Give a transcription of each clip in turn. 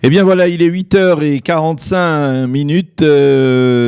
Eh bien voilà, il est 8h45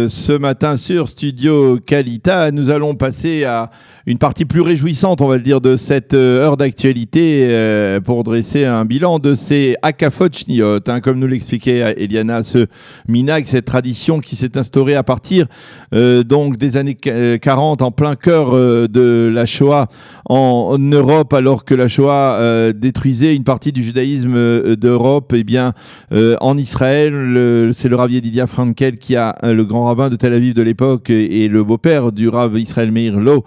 ce matin sur Studio Kalita. Nous allons passer à une partie plus réjouissante, on va le dire, de cette heure d'actualité pour dresser un bilan de ces Akafot Shniot. Comme nous l'expliquait Eliana, ce minag, cette tradition qui s'est instaurée à partir donc des années 40, en plein cœur de la Shoah en Europe, alors que la Shoah détruisait une partie du judaïsme d'Europe. Eh bien, en Israël, c'est le Rav Yedidia Frankel qui a le grand rabbin de Tel Aviv de l'époque et le beau-père du Rav Israël Meir Lo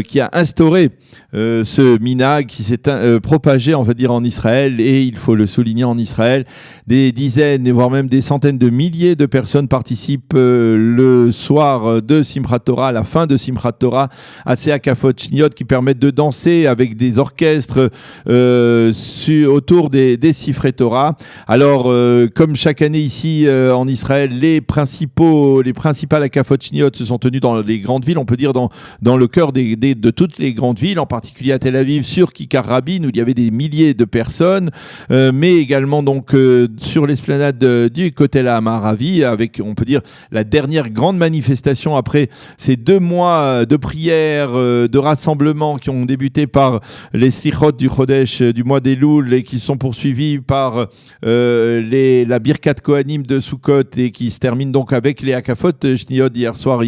qui a instauré ce minag qui s'est propagé, on va dire, en Israël, et il faut le souligner, en Israël, des dizaines, voire même des centaines de milliers de personnes participent le soir de Simchat Torah, à la fin de Simchat Torah, à ces Akafot Shniot qui permettent de danser avec des orchestres autour des Sifrei Torah. Alors, comme chaque année ici en Israël, les principales Akafot Shniot se sont tenues dans les grandes villes, on peut dire dans le cœur de toutes les grandes villes, en particulier à Tel Aviv, sur Kikar Rabin, où il y avait des milliers de personnes, mais également donc sur l'esplanade du Kotel HaMaaravi, avec, on peut dire, la dernière grande manifestation après ces 2 mois de prières, de rassemblements qui ont débuté par les Slichot du Chodesh, du mois d'Elul, et qui sont poursuivis par la Birkat Kohanim de Sukkot, et qui se termine donc avec les Akafot Shniot hier soir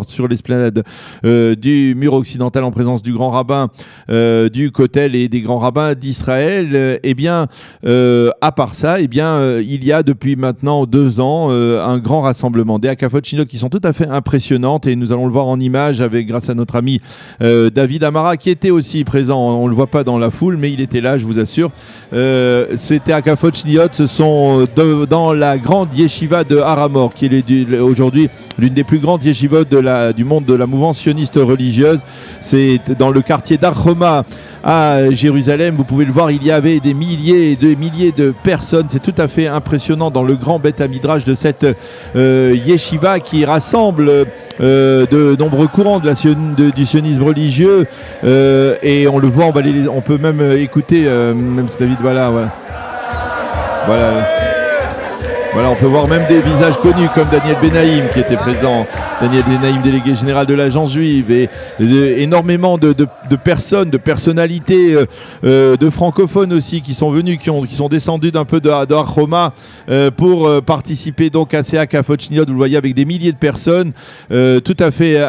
sur l'esplanade du mur occidental, en présence du grand rabbin du Kotel et des grands rabbins d'Israël. Eh bien, à part ça, il y a depuis maintenant 2 ans un grand rassemblement des Akafot Shniot qui sont tout à fait impressionnantes, et nous allons le voir en image grâce à notre ami David Amara, qui était aussi présent. On ne le voit pas dans la foule, mais il était là, je vous assure. C'était Akafot Shniot, ce sont dans la grande yeshiva de Har HaMor, qui est aujourd'hui l'une des plus grandes yeshivot du monde de la mouvance sioniste religieuse. C'est dans le quartier d'Ar Homa à Jérusalem. Vous pouvez le voir, il y avait des milliers et des milliers de personnes. C'est tout à fait impressionnant dans le grand Beth Hamidrash de cette yeshiva qui rassemble de nombreux courants du sionisme religieux. Et on le voit, on peut même écouter, même si David, voilà. Voilà, on peut voir même des visages connus comme Daniel Benaïm qui était présent. Daniel Benaïm, délégué général de l'Agence juive, et énormément de personnes, de personnalités, de francophones aussi qui sont venus, qui sont descendus d'un peu de Har Homa pour participer donc à ces Akafot Shniot. Vous le voyez, avec des milliers de personnes, tout à fait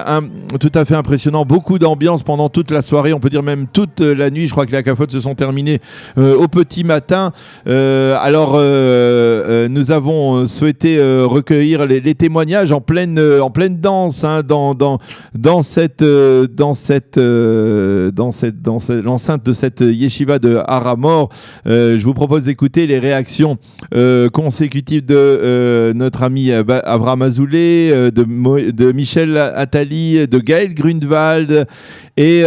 impressionnant. Beaucoup d'ambiance pendant toute la soirée, on peut dire même toute la nuit. Je crois que les Akafot se sont terminés au petit matin. Alors, nous avons souhaité recueillir les témoignages en pleine danse, hein, dans l'enceinte de cette yeshiva de Har HaMor. Je vous propose d'écouter les réactions consécutives de notre ami Avraham Azoulay, de Michel Attali, de Gaël Grunewald, et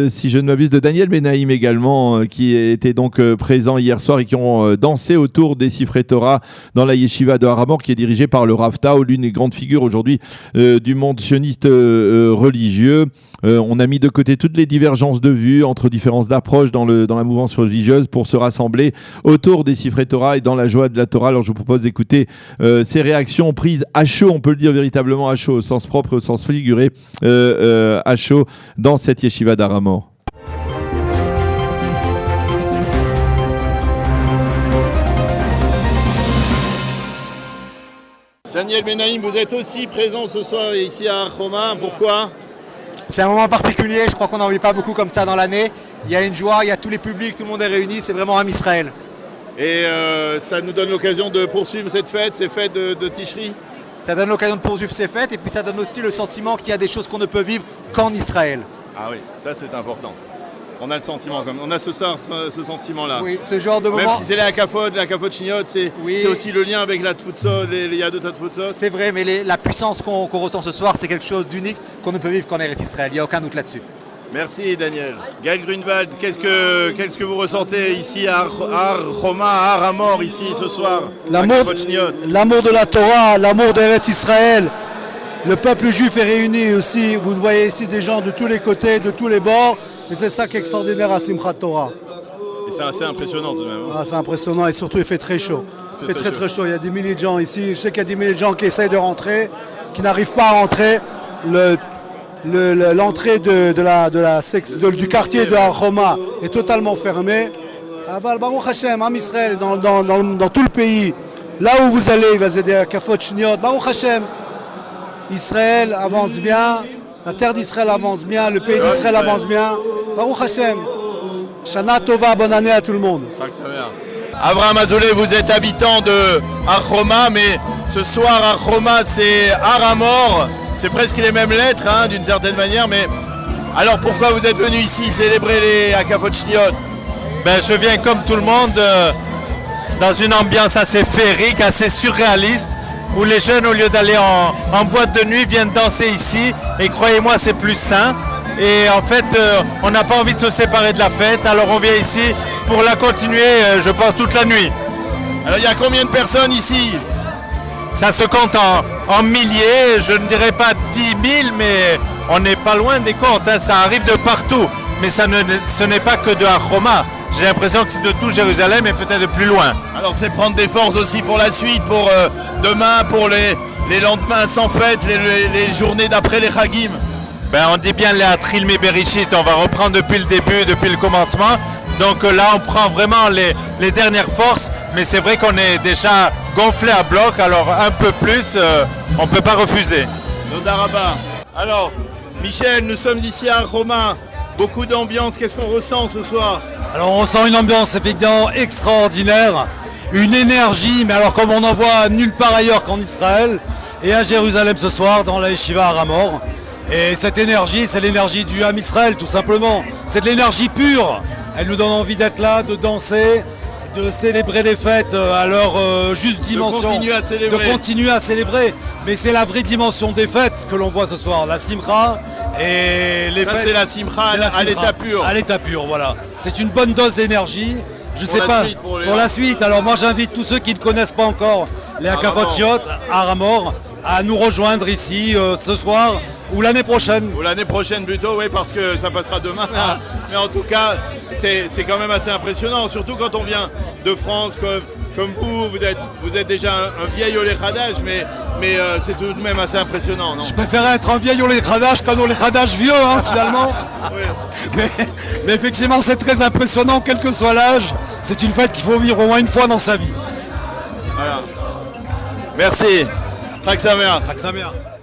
si je ne m'abuse, de Daniel Benaïm également, qui était donc présent hier soir et qui ont dansé autour des Sifrei Torah dans la yeshiva de Har HaMor, qui est dirigée par le Rav Tao, l'une des grandes figures aujourd'hui du monde sioniste religieux. On a mis de côté toutes les divergences de vues, entre différences d'approche dans la mouvance religieuse, pour se rassembler autour des Sifrei Torah et dans la joie de la Torah. Alors je vous propose d'écouter ces réactions prises à chaud, on peut le dire véritablement à chaud, au sens propre et au sens figuré, à chaud, dans cette yeshiva d'Har HaMor. Daniel Benaïm, vous êtes aussi présent ce soir ici à Har Homa. Pourquoi ? C'est un moment particulier, je crois qu'on n'en vit pas beaucoup comme ça dans l'année. Il y a une joie, il y a tous les publics, tout le monde est réuni, c'est vraiment Am Israël. Et ça nous donne l'occasion de poursuivre ces fêtes de Tishri. Ça donne l'occasion de poursuivre ces fêtes, et puis ça donne aussi le sentiment qu'il y a des choses qu'on ne peut vivre qu'en Israël. Ah oui, ça c'est important. On a le sentiment, on a ce sentiment-là. Oui, ce genre de moment. Même si c'est les Akafot Shniot, c'est aussi le lien avec la Tfutzot, les Yadot Tfutzot. C'est vrai, mais la puissance qu'on ressent ce soir, c'est quelque chose d'unique qu'on ne peut vivre qu'en Eretz Israël. Il n'y a aucun doute là-dessus. Merci Daniel. Gaël Grunewald, qu'est-ce que vous ressentez ici à Har Homa, à Har HaMor, ici ce soir? L'amour de la Torah, l'amour d'Eretz Israël. Le peuple juif est réuni aussi. Vous voyez ici des gens de tous les côtés, de tous les bords. Et c'est ça qui est extraordinaire à Simchat Torah. Et c'est assez impressionnant tout de même. Ah, c'est impressionnant, et surtout il fait très chaud. Il fait très très chaud. Il y a des milliers de gens ici. Je sais qu'il y a des milliers de gens qui essayent de rentrer, qui n'arrivent pas à rentrer. L'entrée du quartier de Har Homa est totalement fermée. Aval Baruch Hashem, Am Israël, dans tout le pays, là où vous allez, il va aider à Kafot Shniot. Baruch Hashem, Israël avance bien, la terre d'Israël avance bien, le pays d'Israël avance bien. Baruch Hashem, Shana Tova, bonne année à tout le monde. Avraham Azoulay, vous êtes habitant de Har Homa, mais ce soir Har Homa c'est Har Hamor, c'est presque les mêmes lettres hein, d'une certaine manière, mais alors pourquoi vous êtes venu ici célébrer les Akafot Shniot? Je viens comme tout le monde dans une ambiance assez féerique, assez surréaliste, où les jeunes au lieu d'aller en boîte de nuit viennent danser ici, et croyez-moi c'est plus sain, et en fait on n'a pas envie de se séparer de la fête, alors on vient ici pour la continuer, je pense, toute la nuit. Alors il y a combien de personnes ici? Ça se compte en milliers, je ne dirais pas 10 000, mais on n'est pas loin des comptes, hein. Ça arrive de partout, mais ce n'est pas que de Har Homa. J'ai l'impression que c'est de tout Jérusalem et peut-être de plus loin. Alors c'est prendre des forces aussi pour la suite, pour demain, pour les lendemains sans fête, les journées d'après les Chagim. On dit bien les Atril Mi Berishit, on va reprendre depuis le début, depuis le commencement. Donc là on prend vraiment les dernières forces, mais c'est vrai qu'on est déjà gonflé à bloc, alors un peu plus, on ne peut pas refuser. Nodaraba. Alors, Michel, nous sommes ici à Har Homa, beaucoup d'ambiance, qu'est-ce qu'on ressent ce soir? Alors on ressent une ambiance effectivement extraordinaire, une énergie, mais alors comme on n'en voit nulle part ailleurs qu'en Israël et à Jérusalem ce soir dans la Yeshiva Har Hamor. Et cette énergie, c'est l'énergie du Ham Israël tout simplement. C'est de l'énergie pure. Elle nous donne envie d'être là, de danser, de célébrer les fêtes à leur juste dimension. De continuer à célébrer. Mais c'est la vraie dimension des fêtes que l'on voit ce soir, la Simcha. Et les fêtes, c'est la Simcha à l'état pur. À l'état pur, voilà. C'est une bonne dose d'énergie. Je sais pas, pour la suite. Alors moi j'invite tous ceux qui ne connaissent pas encore les Akafot Shniot, Har Hamor, à nous rejoindre ici ce soir ou l'année prochaine. Ou l'année prochaine plutôt, oui, parce que ça passera demain. Hein. Mais en tout cas, c'est quand même assez impressionnant, surtout quand on vient de France comme vous êtes déjà un vieil Olé Khadash, mais c'est tout de même assez impressionnant, non? Je préférais être un vieil Olé Khadash qu'un Olé Khadash vieux, hein, finalement. Oui. mais effectivement, c'est très impressionnant, quel que soit l'âge. C'est une fête qu'il faut vivre au moins une fois dans sa vie. Voilà. Merci. Chag Sameach. Chag Sameach.